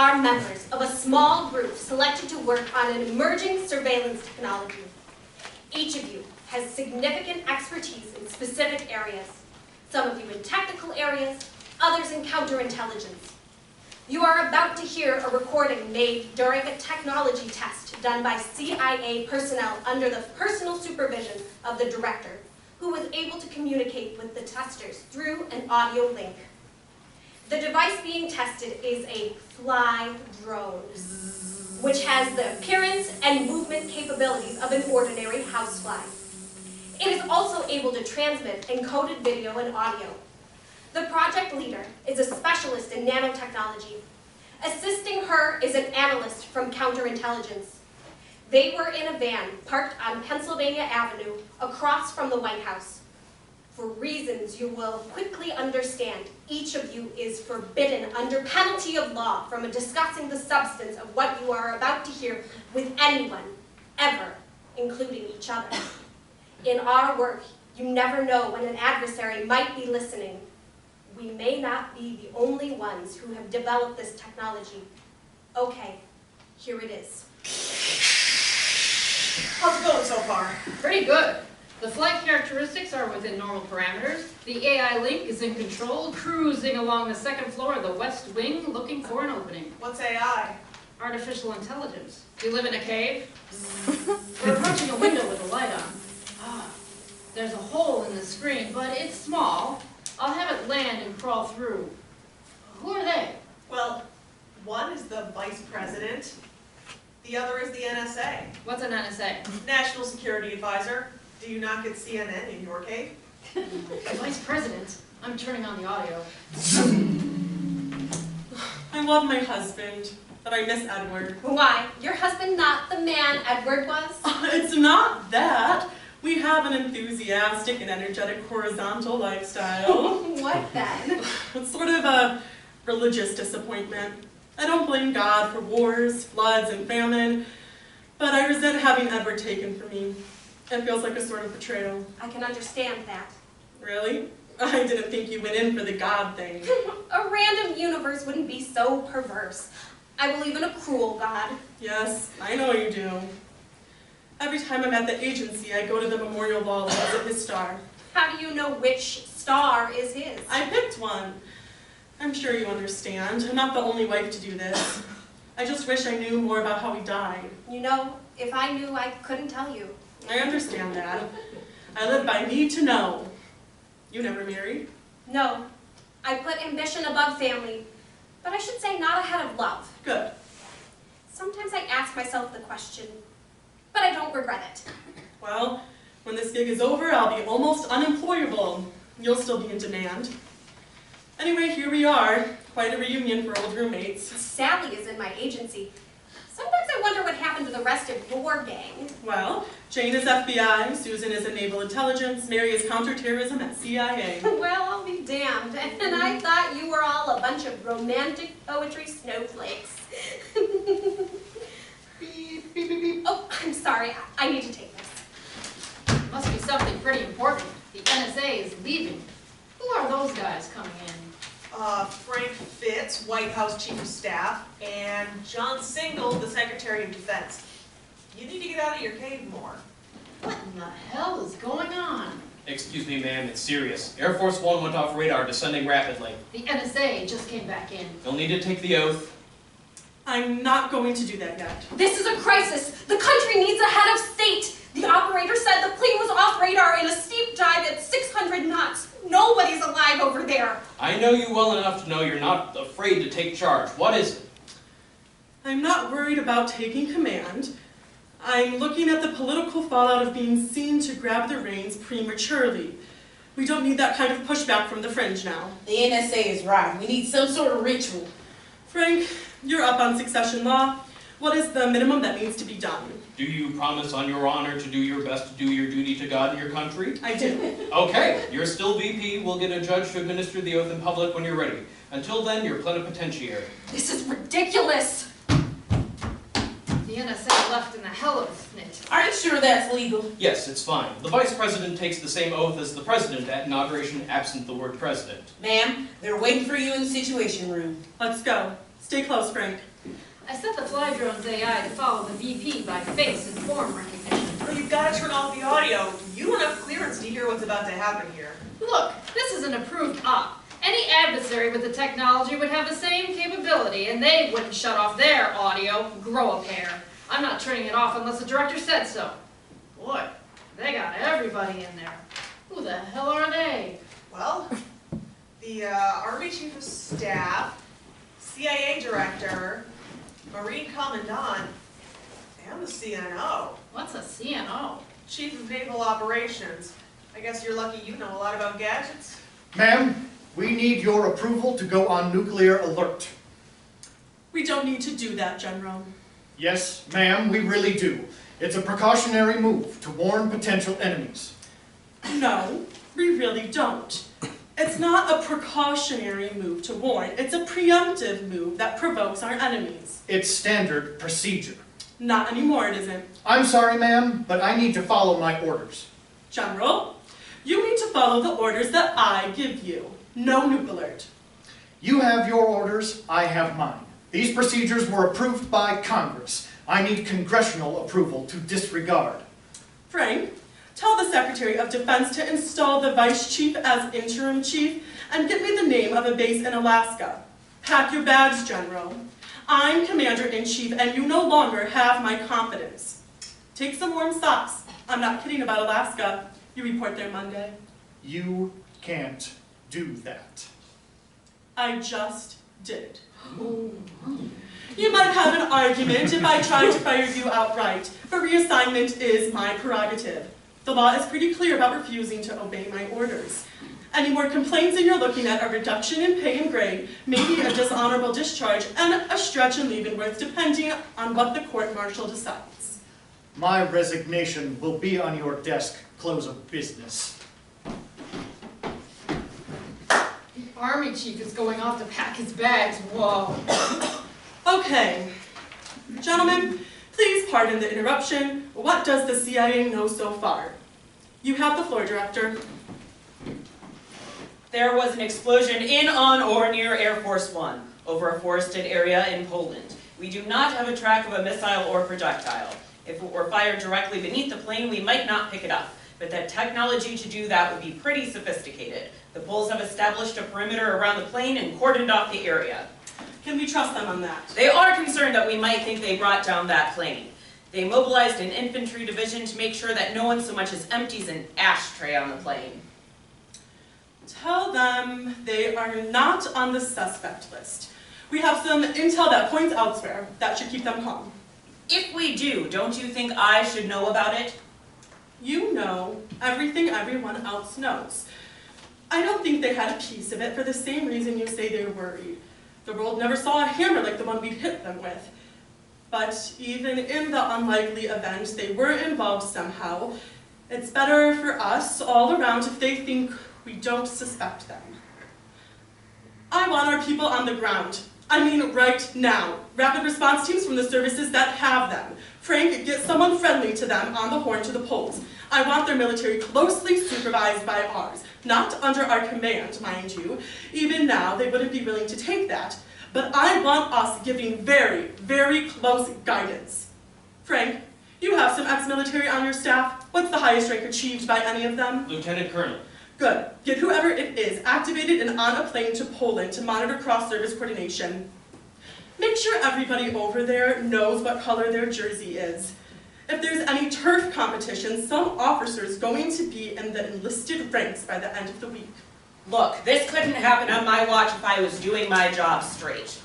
are members of a small group selected to work on an emerging surveillance technology. Each of you has significant expertise in specific areas, some of you in technical areas, others in counterintelligence. You are about to hear a recording made during a technology test done by CIA personnel under the personal supervision of the director, who was able to communicate with the testers through an audio link. The device being tested is a fly drone, which has the appearance and movement capabilities of an ordinary housefly. It is also able to transmit encoded video and audio. The project leader is a specialist in nanotechnology. Assisting her is an analyst from counterintelligence. They were in a van parked on Pennsylvania Avenue across from the White House. For reasons you will quickly understand, each of you is forbidden under penalty of law from discussing the substance of what you are about to hear with anyone, ever, including each other. In our work, you never know when an adversary might be listening. We may not be the only ones who have developed this technology. Okay, here it is. How's it going so far? Pretty good. The flight characteristics are within normal parameters. The AI link is in control, cruising along the second floor of the west wing, looking for an opening. What's AI? Artificial intelligence. Do you live in a cave? We're approaching a window with a light on. There's a hole in the screen, but it's small. I'll have it land and crawl through. Who are they? Well, one is the vice president. The other is the NSA. What's an NSA? National Security Advisor. Do you not get CNN in your cave? Vice president? I'm turning on the audio. I love my husband, but I miss Edward. Why? Your husband not the man Edward was? It's not that. We have an enthusiastic and energetic horizontal lifestyle. What then? It's sort of a religious disappointment. I don't blame God for wars, floods, and famine, but I resent having Edward taken from me. It feels like a sort of betrayal. I can understand that. Really? I didn't think you went in for the God thing. A random universe wouldn't be so perverse. I believe in a cruel God. Yes, I know you do. Every time I'm at the agency, I go to the memorial wall and visit his star. How do you know which star is his? I picked one. I'm sure you understand. I'm not the only wife to do this. I just wish I knew more about how he died. You know, if I knew, I couldn't tell you. I understand that. I live by need to know. You never married? No. I put ambition above family, but I should say not ahead of love. Good. Sometimes I ask myself the question, but I don't regret it. Well, when this gig is over, I'll be almost unemployable. You'll still be in demand. Anyway, here we are. Quite a reunion for old roommates. Sally is in my agency. Sometimes I wonder what happened to the rest of your gang. Well, Jane is FBI, Susan is in Naval Intelligence, Mary is counterterrorism at CIA. Well, I'll be damned. And I thought you were all a bunch of romantic poetry snowflakes. Beep, beep, beep, beep. Oh, I'm sorry. I need to take this. Must be something pretty important. The NSA is leaving. Who are those guys coming in? Frank Fitz, White House Chief of Staff, and John Single, the Secretary of Defense. You need to get out of your cave more. What in the hell is going on? Excuse me, ma'am, it's serious. Air Force One went off radar, descending rapidly. The NSA just came back in. You'll need to take the oath. I'm not going to do that yet. This is a crisis. The country needs a head of state. The operator said the plane was off radar in a steep dive at 600 knots. Nobody's alive over there. I know you well enough to know you're not afraid to take charge. What is it? I'm not worried about taking command. I'm looking at the political fallout of being seen to grab the reins prematurely. We don't need that kind of pushback from the fringe now. The NSA is right. We need some sort of ritual. Frank, you're up on succession law. What is the minimum that needs to be done? Do you promise on your honor to do your best to do your duty to God and your country? I do. Okay, you're still VP. We'll get a judge to administer the oath in public when you're ready. Until then, you're plenipotentiary. This is ridiculous. The NSA left in the hell of a snit. Are you sure that's legal? Yes, it's fine. The vice president takes the same oath as the president at inauguration, absent the word president. Ma'am, they're waiting for you in the Situation Room. Let's go. Stay close, Frank. I set the fly drone's AI to follow the VP by face and form recognition. Well, you've got to turn off the audio. You don't have clearance to hear what's about to happen here. Look, this is an approved op. Any adversary with the technology would have the same capability, and they wouldn't shut off their audio. Grow a pair. I'm not turning it off unless the director said so. Boy, they got everybody in there. Who the hell are they? Well, the Army Chief of Staff, CIA Director, Marine Commandant, and the CNO. What's a CNO? Chief of Naval Operations. I guess you're lucky you know a lot about gadgets. Ma'am, we need your approval to go on nuclear alert. We don't need to do that, General. Yes, ma'am, we really do. It's a precautionary move to warn potential enemies. No, we really don't. It's not a precautionary move to warn. It's a preemptive move that provokes our enemies. It's standard procedure. Not anymore, it isn't. I'm sorry, ma'am, but I need to follow my orders. General, you need to follow the orders that I give you. No nuke alert. You have your orders, I have mine. These procedures were approved by Congress. I need congressional approval to disregard. Frank, tell the Secretary of Defense to install the Vice Chief as interim chief and give me the name of a base in Alaska. Pack your bags, General. I'm Commander-in-Chief and you no longer have my confidence. Take some warm socks. I'm not kidding about Alaska. You report there Monday. You can't do that. I just did. You might have an argument if I tried to fire you outright, but reassignment is my prerogative. The law is pretty clear about refusing to obey my orders. Any more complaints and you're looking at a reduction in pay and grade, maybe a dishonorable discharge, and a stretch in Leavenworth, depending on what the court-martial decides. My resignation will be on your desk, close of business. Army chief is going off to pack his bags. Whoa. Okay. Gentlemen, please pardon the interruption. What does the CIA know so far? You have the floor, Director. There was an explosion in, on, or near Air Force One over a forested area in Poland. We do not have a track of a missile or projectile. If it were fired directly beneath the plane, we might not pick it up. But the technology to do that would be pretty sophisticated. The Poles have established a perimeter around the plane and cordoned off the area. Can we trust them on that? They are concerned that we might think they brought down that plane. They mobilized an infantry division to make sure that no one so much as empties an ashtray on the plane. Tell them they are not on the suspect list. We have some intel that points elsewhere. That should keep them calm. If we do, don't you think I should know about it? You know everything everyone else knows. I don't think they had a piece of it for the same reason you say they're worried. The world never saw a hammer like the one we'd hit them with. But even in the unlikely event they were involved somehow, it's better for us all around if they think we don't suspect them. I want our people on the ground. I mean right now. Rapid response teams from the services that have them. Frank, get someone friendly to them on the horn to the polls. I want their military closely supervised by ours. Not under our command, mind you. Even now, they wouldn't be willing to take that. But I want us giving very, very close guidance. Frank, you have some ex-military on your staff. What's the highest rank achieved by any of them? Lieutenant Colonel. Good. Get whoever it is activated and on a plane to Poland to monitor cross-service coordination. Make sure everybody over there knows what color their jersey is. If there's any turf competition, some officer's going to be in the enlisted ranks by the end of the week. Look, this couldn't happen on my watch if I was doing my job straight.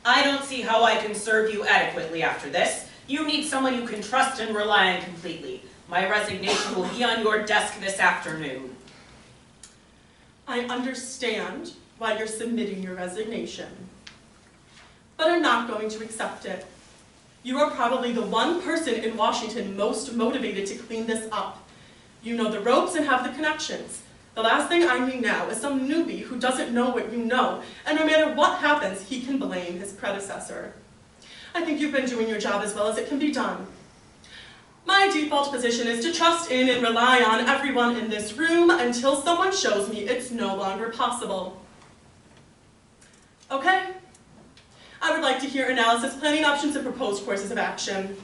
I don't see how I can serve you adequately after this. You need someone you can trust and rely on completely. My resignation will be on your desk this afternoon. I understand why you're submitting your resignation, but I'm not going to accept it. You are probably the one person in Washington most motivated to clean this up. You know the ropes and have the connections. The last thing I need now is some newbie who doesn't know what you know, and no matter what happens, he can blame his predecessor. I think you've been doing your job as well as it can be done. My default position is to trust in and rely on everyone in this room until someone shows me it's no longer possible. Okay? I would like to hear analysis, planning options, and proposed courses of action.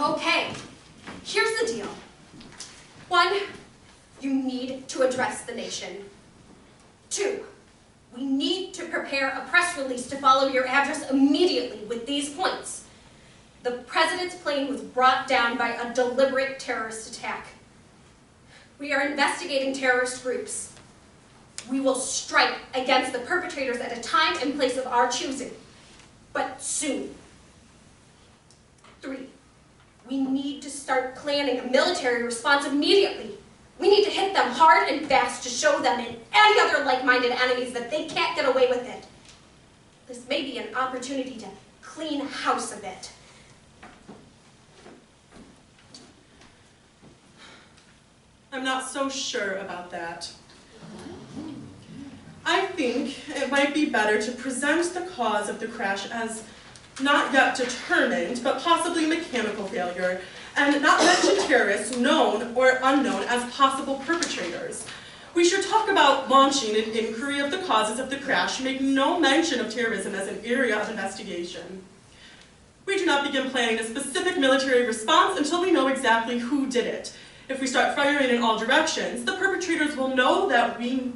Okay, here's the deal. 1, you need to address the nation. 2, we need to prepare a press release to follow your address immediately with these points. The president's plane was brought down by a deliberate terrorist attack. We are investigating terrorist groups. We will strike against the perpetrators at a time and place of our choosing, but soon. 3, we need to start planning a military response immediately. We need to hit them hard and fast to show them and any other like-minded enemies that they can't get away with it. This may be an opportunity to clean house a bit. I'm not so sure about that. I think it might be better to present the cause of the crash as not yet determined, but possibly mechanical failure, and not mention terrorists, known or unknown, as possible perpetrators. We should talk about launching an inquiry of the causes of the crash, make no mention of terrorism as an area of investigation. We do not begin planning a specific military response until we know exactly who did it. If we start firing in all directions, the perpetrators will know that we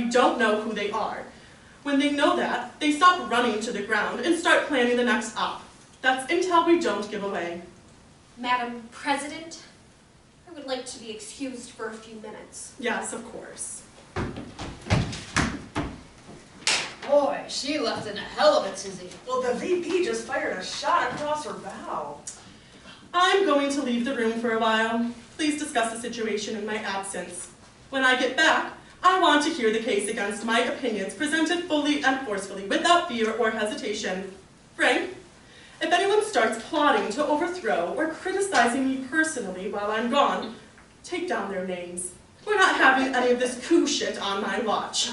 don't know who they are. When they know that, they stop running to the ground and start planning the next op. That's intel we don't give away. Madam President, I would like to be excused for a few minutes. Yes, of course. Boy, she left in a hell of a tizzy. Well, the VP just fired a shot across her bow. I'm going to leave the room for a while. Please discuss the situation in my absence. When I get back, I want to hear the case against my opinions presented fully and forcefully, without fear or hesitation. Frank, if anyone starts plotting to overthrow or criticizing me personally while I'm gone, take down their names. We're not having any of this coup shit on my watch.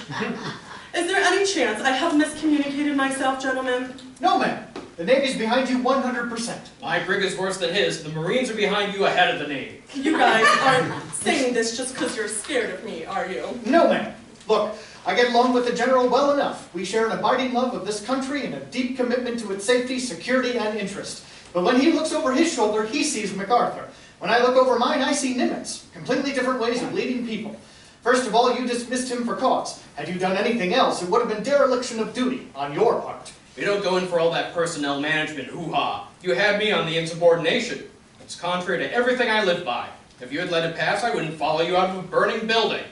Is there any chance I have miscommunicated myself, gentlemen? No, ma'am. The Navy's behind you 100%. My brig is worse than his. The Marines are behind you ahead of the Navy. You guys aren't saying this just because you're scared of me, are you? No, ma'am. Look, I get along with the General well enough. We share an abiding love of this country and a deep commitment to its safety, security, and interest. But when he looks over his shoulder, he sees MacArthur. When I look over mine, I see Nimitz. Completely different ways of leading people. First of all, you dismissed him for cause. Had you done anything else, it would have been dereliction of duty on your part. We don't go in for all that personnel management hoo-ha. You had me on the insubordination. It's contrary to everything I live by. If you had let it pass, I wouldn't follow you out of a burning building.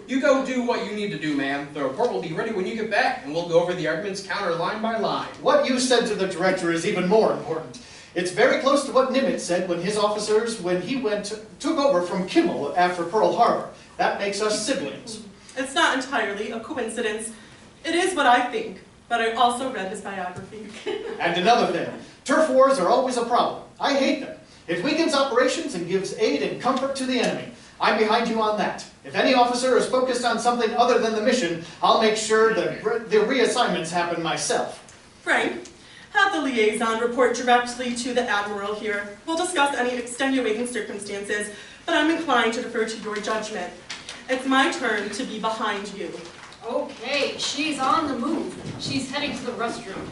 You go do what you need to do, ma'am. The report will be ready when you get back, and we'll go over the arguments counter line by line. What you said to the director is even more important. It's very close to what Nimitz said when his officers, took over from Kimmel after Pearl Harbor. That makes us siblings. It's not entirely a coincidence. It is what I think, but I also read his biography. And another thing, turf wars are always a problem. I hate them. It weakens operations and gives aid and comfort to the enemy. I'm behind you on that. If any officer is focused on something other than the mission, I'll make sure that the reassignments happen myself. Frank, have the liaison report directly to the Admiral here. We'll discuss any extenuating circumstances, but I'm inclined to defer to your judgment. It's my turn to be behind you. Okay, she's on the move. She's heading to the restroom.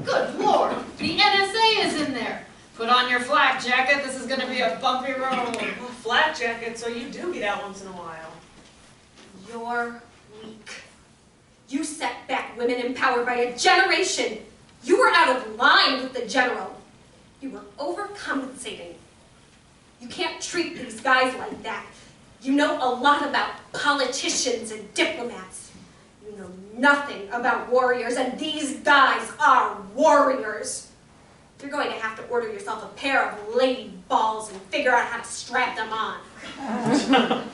Good Lord, the NSA is in there. Put on your flak jacket, this is going to be a bumpy road. Well, flat jacket, so you do get out once in a while. You're weak. You set back women in power by a generation. You were out of line with the general. You were overcompensating. You can't treat these guys like that. You know a lot about politicians and diplomats. You know nothing about warriors, and these guys are warriors. You're going to have to order yourself a pair of lady balls and figure out how to strap them on.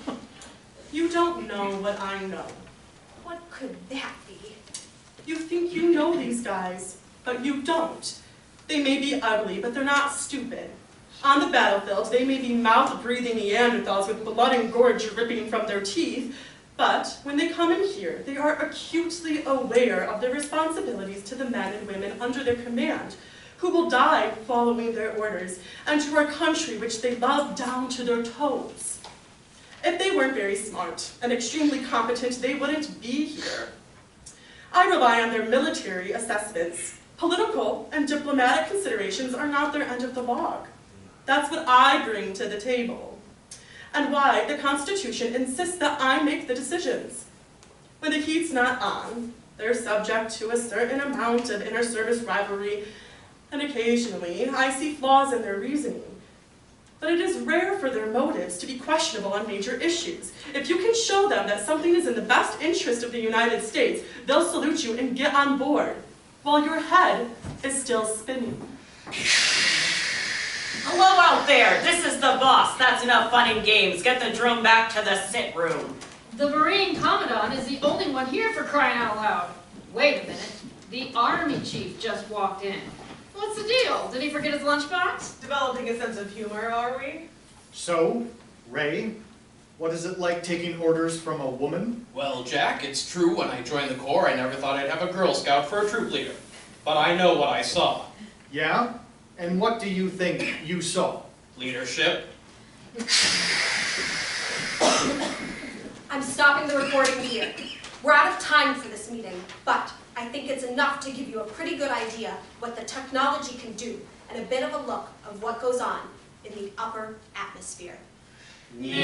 You don't know what I know. What could that be? You think you know these guys, but you don't. They may be ugly, but they're not stupid. On the battlefield, they may be mouth-breathing Neanderthals with blood and gore dripping from their teeth, but when they come in here, they are acutely aware of their responsibilities to the men and women under their command, who will die following their orders, and to our country which they love down to their toes. If they weren't very smart and extremely competent, they wouldn't be here. I rely on their military assessments. Political and diplomatic considerations are not their end of the log. That's what I bring to the table, and why the Constitution insists that I make the decisions. When the heat's not on, they're subject to a certain amount of inter-service rivalry, and occasionally I see flaws in their reasoning. But it is rare for their motives to be questionable on major issues. If you can show them that something is in the best interest of the United States, they'll salute you and get on board, while your head is still spinning. Hello out there, this is the boss. That's enough fun and games. Get the drum back to the sit room. The Marine Commandant is the only one here, for crying out loud. Wait a minute, the Army Chief just walked in. What's the deal? Did he forget his lunchbox? Developing a sense of humor, are we? So, Ray, what is it like taking orders from a woman? Well, Jack, it's true when I joined the Corps I never thought I'd have a Girl Scout for a troop leader. But I know what I saw. Yeah? And what do you think you saw? Leadership. I'm stopping the recording here. We're out of time for this meeting, but I think it's enough to give you a pretty good idea what the technology can do and a bit of a look of what goes on in the upper atmosphere. Yeah.